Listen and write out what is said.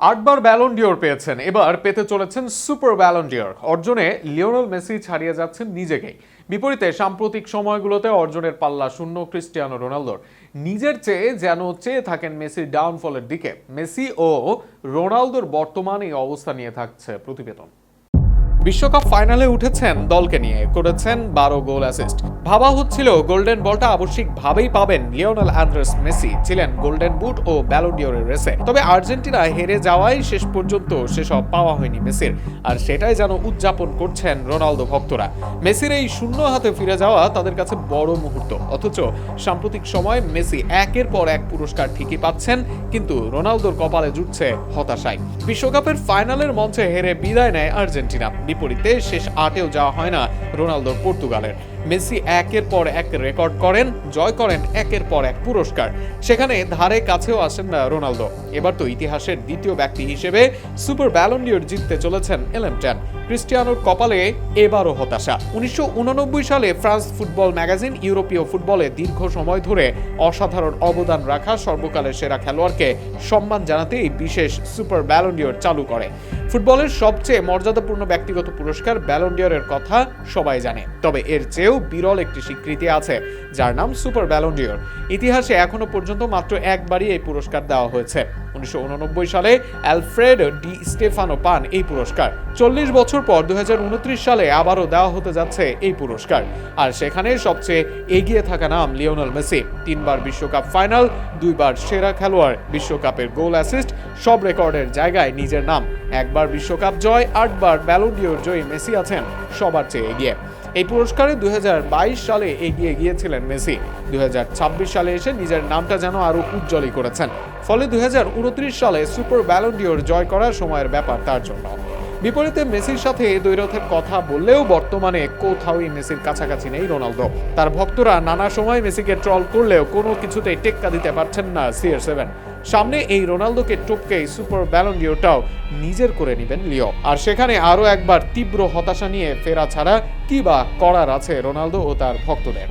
আটবার Ballon d'Or পেয়েছেন, এবার পেতে চলেছেন সুপার ব্যালন ডিওর অর্জনে লিওনেল মেসি ছাড়িয়ে যাচ্ছেন নিজেকেই। বিপরীতে সাম্প্রতিক সময়গুলোতে অর্জনের পাল্লা শূন্য ক্রিস্টিয়ানো রোনালদোর। নিজের চেয়ে যেন চেয়ে থাকেন মেসির ডাউনফলের দিকে। মেসি ও রোনালদোর বর্তমান এই অবস্থা নিয়ে থাকছে প্রতিবেদন। বিশ্বকাপ ফাইনালে উঠেছেন দলকে নিয়ে, করেছেন 12 গোল অ্যাসিস্ট। ভাবা হচ্ছিল গোল্ডেন বলটা আবশ্যিকভাবেই পাবেন লিওনেল আন্দ্রেস মেসি, ছিলেন গোল্ডেন বুট ও ব্যালন ডিওরের রেসে। তবে আর্জেন্টিনা হেরে যাওয়ায় শেষ পর্যন্ত সেসব পাওয়া হয়নি মেসির, আর সেটাই যেন উদযাপন করছেন রোনালদো ভক্তরা। মেসির এই শূন্য হাতে ফিরে যাওয়া তাদের কাছে বড় মুহূর্ত। অথচ সাম্প্রতিক সময় মেসি একের পর এক পুরস্কার ঠিকই পাচ্ছেন, কিন্তু রোনালদোর কপালে জুটছে হতাশায়। বিশ্বকাপের ফাইনালের মঞ্চে হেরে বিদায় নেয় আর্জেন্টিনা। বিপরীতে শেষ আটেও যাওয়া হয় না রোনালদোর পর্তুগালের। মেসি একের পর এক রেকর্ড করেন, জয় করেন একের পর এক পুরস্কার, সেখানে ধারে কাছেও আসেন না রোনালদো। এবার তো ইতিহাসের দ্বিতীয় ব্যক্তি হিসেবে সুপার ব্যালন ডিওর জিততে চলেছেন এলেমটেন। ক্রিস্টিয়ানোর কপালে এবারও হতাশা। 1989 সালে ফ্রান্স ফুটবল ম্যাগাজিন ইউরোপীয় ফুটবলে দীর্ঘ সময় ধরে অসাধারণ অবদান রাখা সর্বকালের সেরা খেলোয়াড়কে সম্মান জানাতে এই বিশেষ সুপার ব্যালন ডিওর চালু করে। ফুটবলের সবচেয়ে মর্যাদাপূর্ণ ব্যক্তিগত পুরস্কার ব্যালন ডিওরের কথা সবাই জানে, তবে এর চেয়েও বিরল একটি স্বীকৃতি আছে, যার নাম সুপার ব্যালন ডিওর। ইতিহাসে এখনো পর্যন্ত মাত্র একবারই এই পুরস্কার দেওয়া হয়েছে। 1989 সালে অ্যালফ্রেড ডি স্টেফানো পান এই পুরস্কার। 40 বছর পর 2029 সালে আবারও দেওয়া হতে যাচ্ছে এই পুরস্কার, আর সেখানে সবচেয়ে এগিয়ে থাকা নাম লিওনেল মেসি। 3 বার বিশ্বকাপ ফাইনাল, 2 বার সেরা খেলোয়াড়, বিশ্বকাপের গোল অ্যাসিস্ট, সব রেকর্ডের জায়গায় নিজের নাম। 1 বার বিশ্বকাপ জয়, 8 বার ব্যালন ডিওর জয়ী মেসি আছেন সবার চেয়ে এগিয়ে। এই পুরস্কারে 2022 সালে এগিয়ে গিয়েছিলেন মেসি। 2026 সালে এসে নিজের নামটা যেন আরো উজ্জ্বলই করেছেন। ফলে 2029 সালে সুপার ব্যালন ডিওর জয় করার সময়ের ব্যাপার তার জন্য। বিপরীতে মেসির সাথে দ্বৈরথের কথা বললেও বর্তমানে কোথাওই মেসির কাছাকাছি নেই রোনালদো। তার ভক্তরা নানা সময় মেসিকে ট্রল করলেও কোনো কিছুতেই টেক্কা দিতে পারছেন না CR7। সামনে এই রোনালদোকে টপকে সুপার ব্যালন ডিওরটাও নিজের করে নেবেন লিও, আর সেখানে আরও একবার তীব্র হতাশা নিয়ে ফেরা ছাড়া কি বা করার আছে রোনালদো ও তার ভক্তদের।